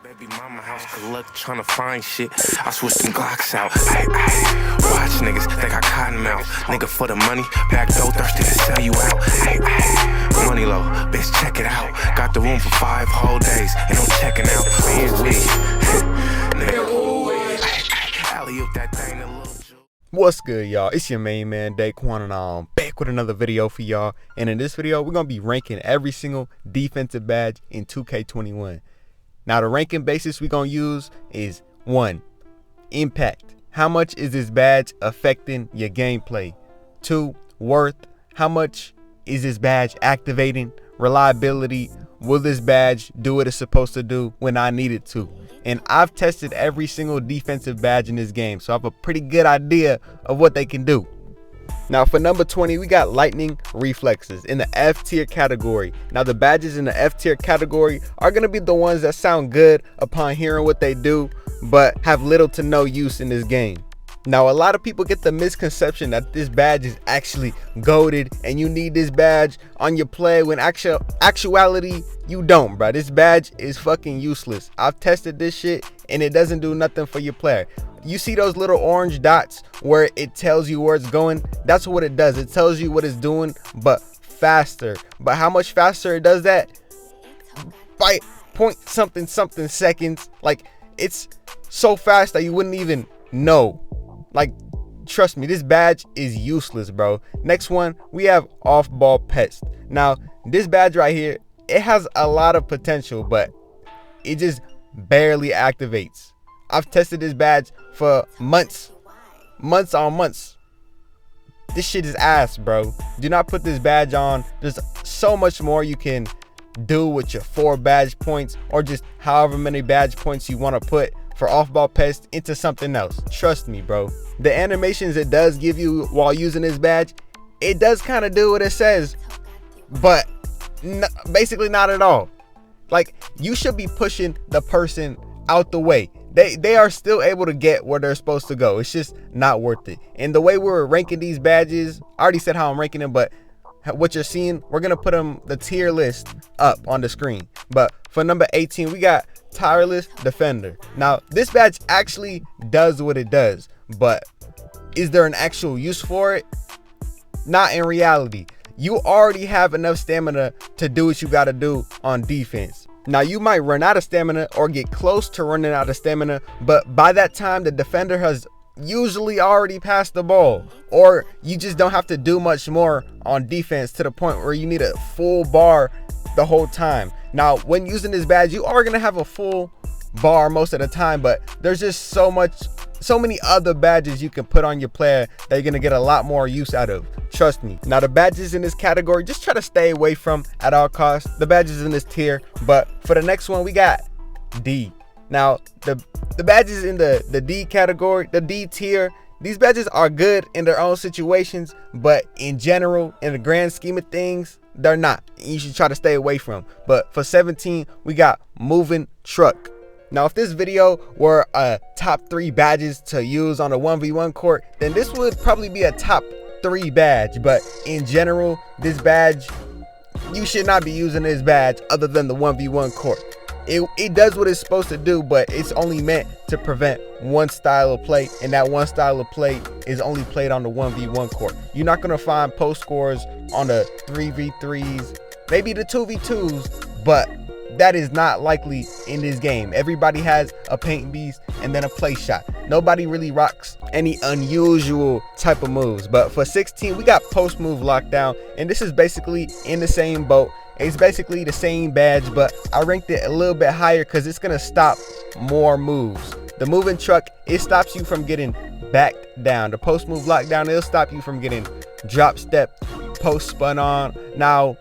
Baby mama house, good luck trying to find shit. I switched them Glocks out. Watch niggas, they got cotton mouth. Nigga for the money, back door thirsty to sell you out. Money low, bitch, check it out. Got the room for 5 whole days, and I'm checking out. Alley-oop that thing a little. What's good, y'all? It's your main man, Daquan, and I'm back with another video for y'all. And in this video, we're gonna be ranking every single defensive badge in 2K21. Now, the ranking basis we're gonna use is 1. Impact. How much is this badge affecting your gameplay? 2. Worth. How much is this badge activating? Reliability. Will this badge do what it's supposed to do when I need it to? And I've tested every single defensive badge in this game, so I have a pretty good idea of what they can do. Now for number 20, we got lightning reflexes in the F tier category. Now the badges in the F tier category are going to be the ones that sound good upon hearing what they do, but have little to no use in this game. Now a lot of people get the misconception that this badge is actually goated and you need this badge on your play, when actuality you don't, bro. This badge is fucking useless. I've tested this shit and it doesn't do nothing for your player. You see those little orange dots where it tells you where it's going? That's what it does. It tells you what it's doing, but faster. But how much faster it does that? By point something seconds. Like, it's so fast that you wouldn't even know. Like, trust me, this badge is useless, bro. Next one, we have off-ball PEST. Now, this badge right here, it has a lot of potential, but it just barely activates. I've tested this badge for months on months. This shit is ass, bro. Do not put this badge on. There's so much more you can do with your 4 badge points, or just however many badge points you want to put for off-ball PEST into something else. Trust me, bro. The animations it does give you while using this badge, it does kind of do what it says, but basically not at all. Like, you should be pushing the person out the way. They are still able to get where they're supposed to go. It's just not worth it. And the way we're ranking these badges, I already said how I'm ranking them, but what you're seeing, we're gonna put them, the tier list, up on the screen. But for number 18, we got Tireless Defender. Now this badge actually does what it does, but is there an actual use for it? Not in reality. You already have enough stamina to do what you got to do on defense. Now you might run out of stamina or get close to running out of stamina, but by that time the defender has usually already passed the ball, or you just don't have to do much more on defense to the point where you need a full bar the whole time. Now when using this badge, you are going to have a full bar most of the time, but there's just so many other badges you can put on your player that you're going to get a lot more use out of. Trust me. Now the badges in this category, just try to stay away from at all costs. The badges in this tier. But for the next one, we got D. Now the badges in the D category, the D tier, these badges are good in their own situations, but in general, in the grand scheme of things, they're not. You should try to stay away from. But for 17, we got Moving Truck. Now if this video were a top 3 badges to use on a 1v1 court, then this would probably be a top 3 badge. But in general, this badge, you should not be using this badge other than the 1v1 court. It does what it's supposed to do, but it's only meant to prevent one style of play, and that one style of play is only played on the 1v1 court. You're not going to find post scores on the 3v3s, maybe the 2v2s, but that is not likely in this game. Everybody has a paint beast and then a play shot. Nobody really rocks any unusual type of moves. But for 16, we got post move lockdown, and this is basically in the same boat. It's basically the same badge, but I ranked it a little bit higher because it's gonna stop more moves. The moving truck, it stops you from getting backed down. The post move lockdown, it'll stop you from getting drop step, post spun on. Now,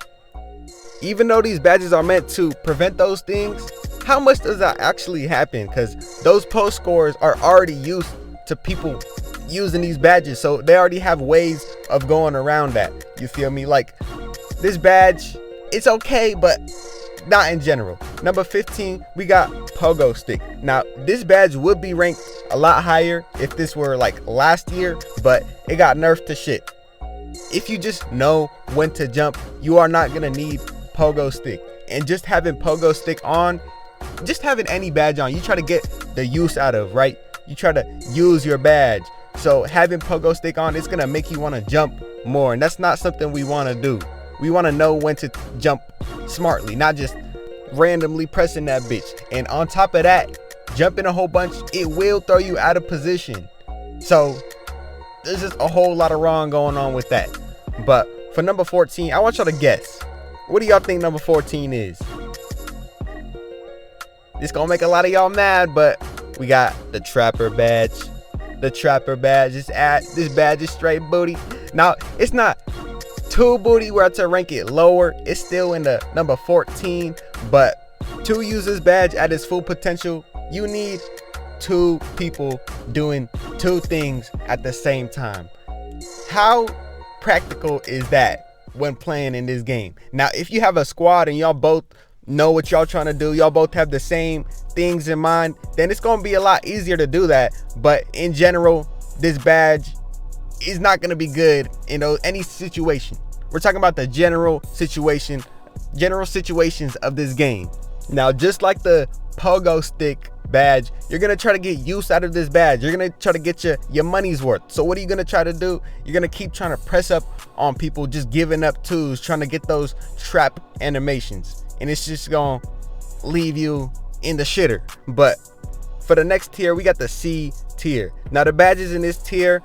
even though these badges are meant to prevent those things, how much does that actually happen? Because those post scores are already used to people using these badges, so they already have ways of going around that. You feel me? Like, this badge, it's okay, but not in general. Number 15, we got Pogo Stick. Now this badge would be ranked a lot higher if this were like last year, but it got nerfed to shit. If you just know when to jump, you are not gonna need Pogo Stick. And just having Pogo Stick on just having any badge on, you try to get the use out of, right? You try to use your badge. So having pogo stick on, it's gonna make you want to jump more, and that's not something we want to do. We want to know when to jump smartly, not just randomly pressing that bitch. And on top of that, jumping a whole bunch, it will throw you out of position. So there's just a whole lot of wrong going on with that. But for number 14, I want y'all to guess. What do y'all think number 14 is? It's gonna make a lot of y'all mad, but we got the trapper badge. The trapper badge. This badge is straight booty. Now, it's not too booty where to rank it lower. It's still in the number 14, but to use this badge at its full potential, you need 2 people doing 2 things at the same time. How practical is that when playing in this game? Now, if you have a squad and y'all both know what y'all trying to do, y'all both have the same things in mind, then it's going to be a lot easier to do that. But in general, this badge is not going to be good in any situation. We're talking about the general situations of this game. Now, just like the pogo stick badge, you're going to try to get use out of this badge. You're going to try to get your money's worth. So what are you going to try to do? You're going to keep trying to press up on people, just giving up twos, trying to get those trap animations. And it's just going to leave you in the shitter. But for the next tier, we got the C tier. Now, the badges in this tier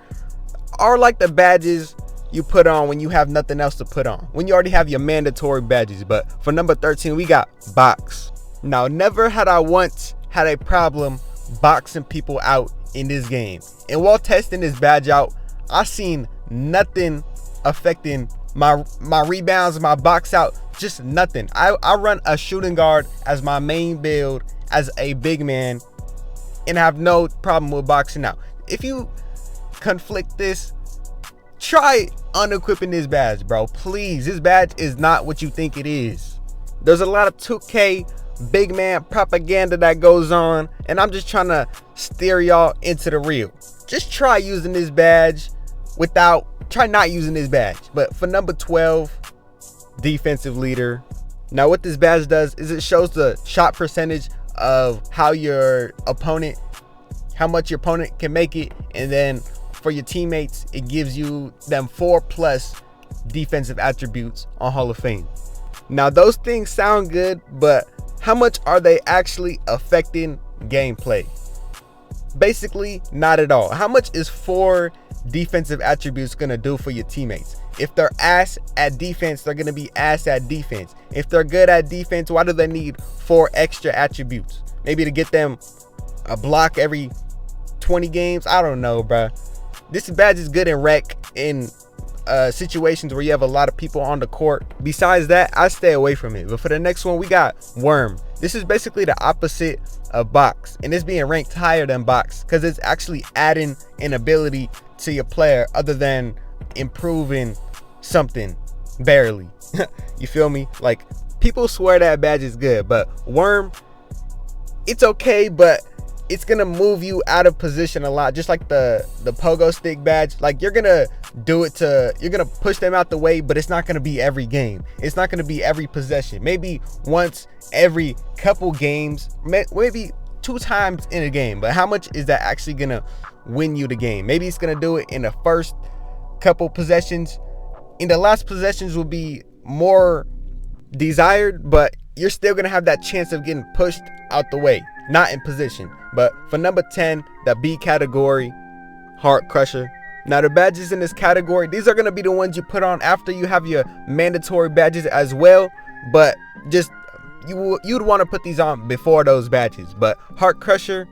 are like the badges you put on when you have nothing else to put on, when you already have your mandatory badges. But for number 13, we got box. Now, never had I once had a problem boxing people out in this game. And while testing this badge out, I seen nothing affecting my rebounds, my box out, just nothing. I run a shooting guard as my main build as a big man, and I have no problem with boxing out. If you conflict this, try unequipping this badge, bro. Please, this badge is not what you think it is. There's a lot of 2K big man propaganda that goes on, and I'm just trying to steer y'all into the real. Just try using this badge try not using this badge. But for number 12, defensive leader. Now, what this badge does is it shows the shot percentage of how much your opponent can make it, and then for your teammates, it gives you them 4+ defensive attributes on Hall of Fame. Now, those things sound good, but how much are they actually affecting gameplay? Basically, not at all. How much is 4 defensive attributes gonna do for your teammates? If they're ass at defense, they're gonna be ass at defense. If they're good at defense, why do they need 4 extra attributes? Maybe to get them a block every 20 games? I don't know, bruh. This badge is good in rec, in situations where you have a lot of people on the court. Besides that, I stay away from it. But for the next one, we got worm. This is basically the opposite of box, and it's being ranked higher than box because it's actually adding an ability to your player other than improving something barely. You feel me? Like, people swear that badge is good, but worm, it's okay, but it's gonna move you out of position a lot, just like the pogo stick badge. Like, you're gonna push them out the way, but it's not gonna be every game. It's not gonna be every possession. Maybe once every couple games, maybe 2 times in a game. But how much is that actually gonna win you the game? Maybe it's gonna do it in the first couple possessions. In the last possessions will be more desired, but you're still gonna have that chance of getting pushed out the way, not in position. But for number 10, the B category, Heart Crusher. Now, the badges in this category, these are gonna be the ones you put on after you have your mandatory badges as well, but just you'd want to put these on before those badges. But Heart Crusher,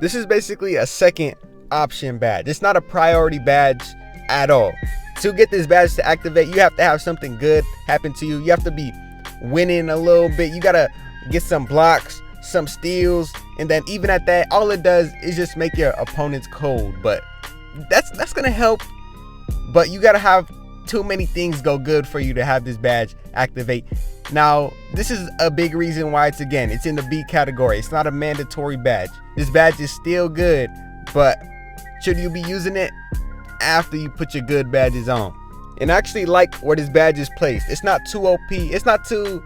this is basically a second option badge. It's not a priority badge at all. To get this badge to activate, you have to have something good happen to you. You have to be winning a little bit. You gotta get some blocks, some steals, and then even at that, all it does is just make your opponents cold. But that's gonna help, but you gotta have too many things go good for you to have this badge activate. Now, this is a big reason why it's in the B category. It's not a mandatory badge. This badge is still good, but should you be using it after you put your good badges on? And I actually like where this badge is placed. It's not too OP. It's not too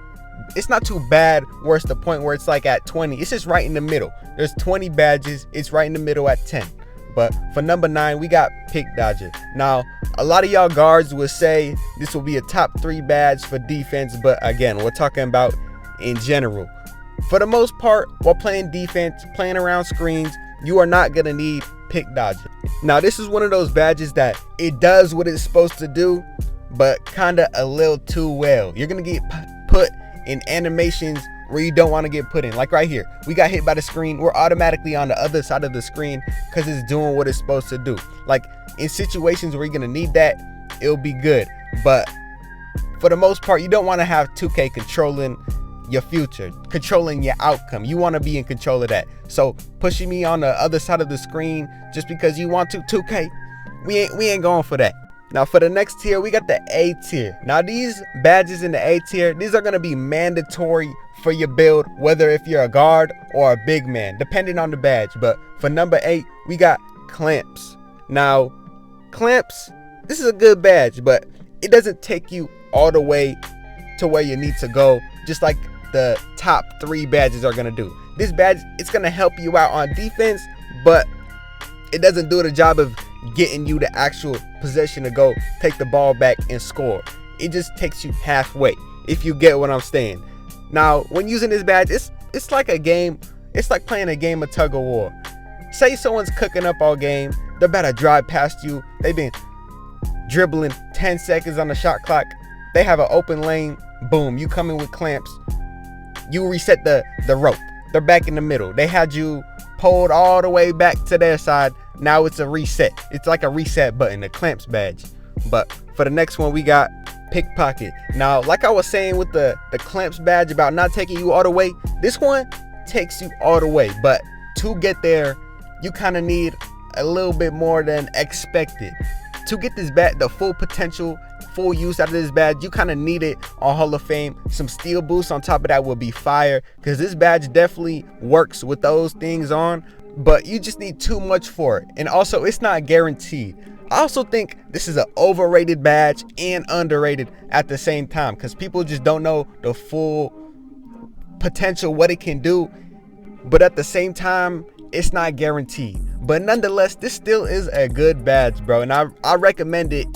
it's not too bad where it's the point where it's like at 20. It's just right in the middle. There's 20 badges. It's right in the middle at 10. But for number 9, we got Pick Dodger. Now, a lot of y'all guards would say this will be a top 3 badge for defense, but again, we're talking about in general. For the most part, while playing defense, playing around screens, you are not gonna need Pick Dodger. Now, this is one of those badges that it does what it's supposed to do, but kinda a little too well. You're gonna get put in animations where you don't want to get put in. Like right here, we got hit by the screen, we're automatically on the other side of the screen because it's doing what it's supposed to do. Like in situations where you're gonna need that, it'll be good, but for the most part, you don't want to have 2K controlling your future, controlling your outcome. You want to be in control of that. So pushing me on the other side of the screen just because you want to, 2K, we ain't going for that. Now for the next tier, we got the A tier. Now these badges in the A tier, these are gonna be mandatory for your build, whether if you're a guard or a big man, depending on the badge. But for number 8, we got Clamps. Now, Clamps, this is a good badge, but it doesn't take you all the way to where you need to go, just like the top 3 badges are gonna do. This badge, it's gonna help you out on defense, but it doesn't do the job of getting you the actual possession to go take the ball back and score. It just takes you halfway, if you get what I'm saying. Now, when using this badge, it's like a game. It's like playing a game of tug of war. Say someone's cooking up all game, they're about to drive past you. They've been dribbling 10 seconds on the shot clock. They have an open lane. Boom, you come in with Clamps. You reset the rope. They're back in the middle. They had you pulled all the way back to their side. Now it's a reset. It's like a reset button, the Clamps badge. But for the next one, we got Pickpocket. Now, like I was saying with the Clamps badge about not taking you all the way, this one takes you all the way. But to get there, you kind of need a little bit more than expected. To get this badge, the full potential, full use out of this badge, you kind of need it on Hall of Fame. Some steal boosts on top of that will be fire, because this badge definitely works with those things on, but you just need too much for it. And also, it's not guaranteed. I also think this is an overrated badge and underrated at the same time, because people just don't know the full potential, what it can do. But at the same time, it's not guaranteed. But nonetheless, this still is a good badge, bro. And I recommend it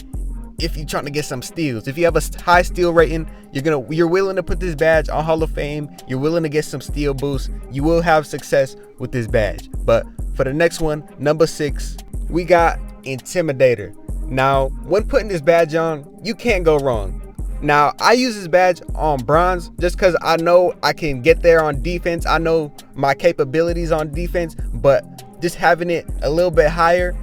if you're trying to get some steals. If you have a high steal rating, you're willing to put this badge on Hall of Fame, you're willing to get some steal boosts, you will have success with this badge. But for the next one, number 6, we got Intimidator. Now, when putting this badge on, you can't go wrong. Now, I use this badge on bronze just because I know I can get there on defense. I know my capabilities on defense, but just having it a little bit higher,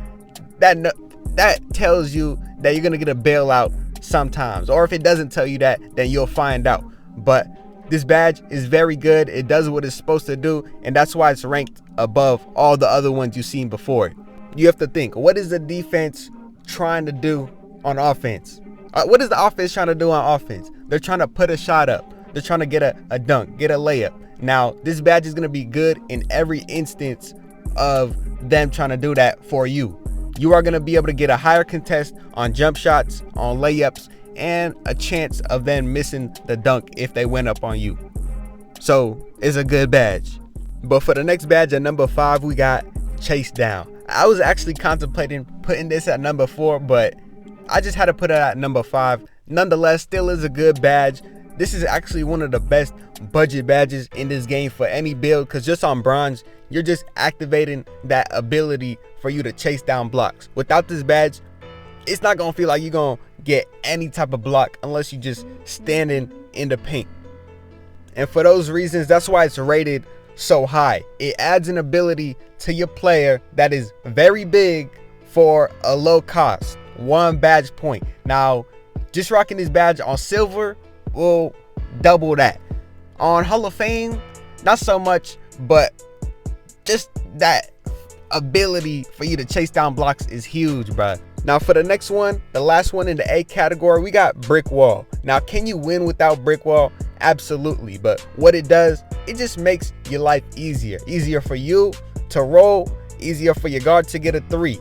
that tells you that you're gonna get a bailout sometimes. Or if it doesn't tell you that, then you'll find out. But this badge is very good. It does what it's supposed to do, and that's why it's ranked above all the other ones you've seen before it. You have to think, what is the defense trying to do on offense? What is the offense trying to do on offense? They're trying to put a shot up. They're trying to get a dunk, get a layup. Now, this badge is going to be good in every instance of them trying to do that for you. You are going to be able to get a higher contest on jump shots, on layups, and a chance of them missing the dunk if they went up on you. So, it's a good badge. But for the next badge at number 5, we got CHASEDOWN. I was actually contemplating putting this at number 4, but I just had to put it at number 5. Nonetheless, still is a good badge. This is actually one of the best budget badges in this game for any build, because just on bronze, you're just activating that ability for you to chase down blocks. Without this badge, it's not gonna feel like you're gonna get any type of block unless you just standing in the paint. And for those reasons, that's why it's rated so high. It adds an ability to your player that is very big for a low cost, 1 badge point. Now, just rocking this badge on silver will double that. On Hall of Fame, not so much, but just that ability for you to chase down blocks is huge, bruh. Now for the next one, the last one in the A category, we got BRICKWALL. Now, can you win without BRICKWALL? Absolutely. But what it does, it just makes your life easier. Easier for you to roll, easier for your guard to get a 3.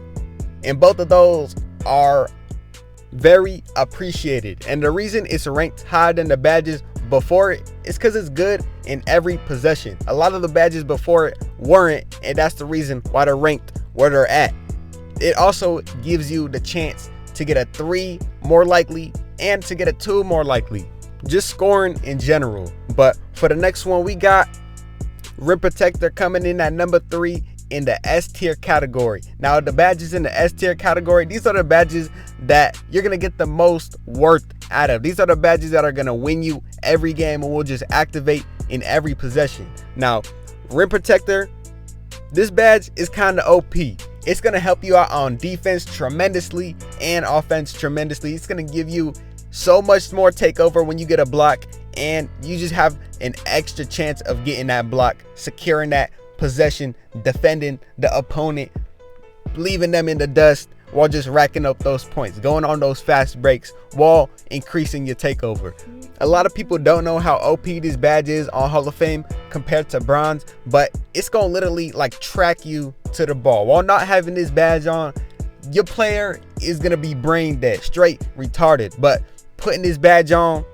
And both of those are very appreciated. And the reason it's ranked higher than the badges, before it, it's because it's good in every possession. A lot of the badges before it weren't, and that's the reason why they're ranked where they're at. It also gives you the chance to get a 3 more likely and to get a 2 more likely. Just scoring in general. But for the next one, we got Rim Protector coming in at number 3 in the S tier category. Now the badges in the S tier category, these are the badges that you're gonna get the most worth out of. These are the badges that are gonna win you every game and will just activate in every possession. Now Rim Protector, this badge is kind of OP. It's gonna help you out on defense tremendously and offense tremendously. It's gonna give you so much more takeover when you get a block, and you just have an extra chance of getting that block, securing that possession, defending the opponent, leaving them in the dust while just racking up those points, going on those fast breaks while increasing your takeover. A lot of people don't know how OP this badge is on Hall of Fame compared to bronze, but it's gonna literally like track you to the ball. While not having this badge on, your player is gonna be brain dead, straight retarded. But putting this badge on,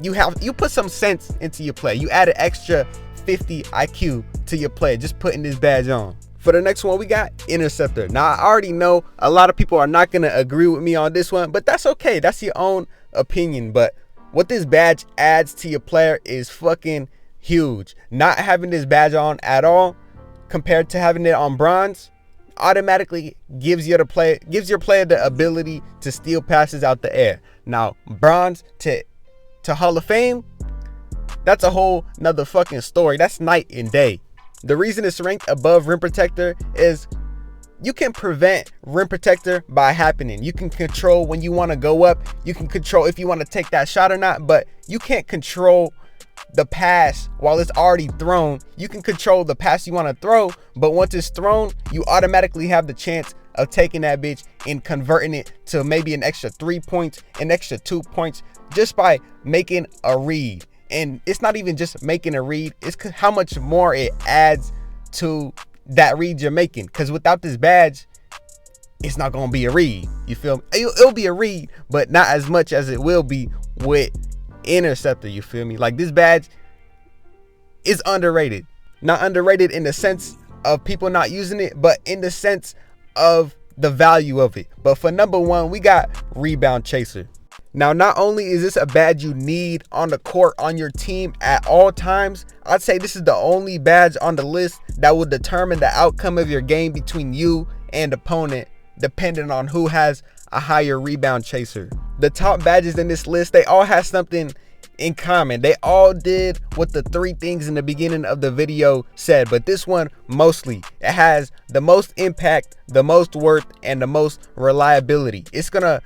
you put some sense into your play. You add an extra 50 IQ to your play just putting this badge on. For the next one, we got Interceptor. Now I already know a lot of people are not gonna agree with me on this one, but that's okay. That's your own opinion. But what this badge adds to your player is fucking huge. Not having this badge on at all compared to having it on bronze automatically gives your player the ability to steal passes out the air. Now bronze to Hall of Fame, that's a whole nother fucking story. That's night and day. The reason it's ranked above Rim Protector is you can prevent Rim Protector by happening. You can control when you want to go up. You can control if you want to take that shot or not, but you can't control the pass while it's already thrown. You can control the pass you want to throw, but once it's thrown, you automatically have the chance of taking that bitch and converting it to maybe an extra 3 points, an extra 2 points, just by making a read. And it's not even just making a read, it's how much more it adds to that read you're making. Because without this badge, it's not going to be a read. You feel me? It'll be a read, but not as much as it will be with Interceptor. You feel me? Like, this badge is underrated. Not underrated in the sense of people not using it, but in the sense of the value of it. But for number 1, we got Rebound Chaser. Now, not only is this a badge you need on the court on your team at all times, I'd say this is the only badge on the list that will determine the outcome of your game between you and opponent, depending on who has a higher rebound chaser. The top badges in this list, they all have something in common. They all did what the 3 things in the beginning of the video said, but this one mostly, it has the most impact, the most worth, and the most reliability. It's gonna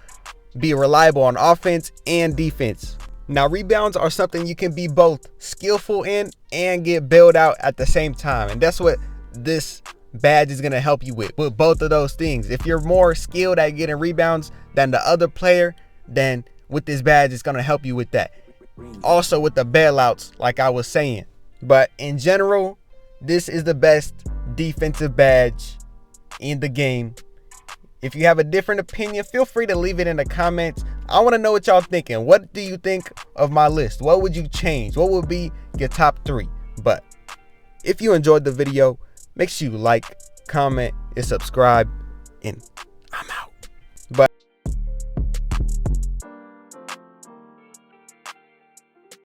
be reliable on offense and defense. Now, rebounds are something you can be both skillful in and get bailed out at the same time, and that's what this badge is going to help you with both of those things. If you're more skilled at getting rebounds than the other player, then with this badge it's going to help you with that. Also with the bailouts, like I was saying. But in general, this is the best defensive badge in the game. If you have a different opinion, feel free to leave it in the comments. I want to know what y'all thinking. What do you think of my list? What would you change? What would be your top 3? But if you enjoyed the video, make sure you like, comment, and subscribe. And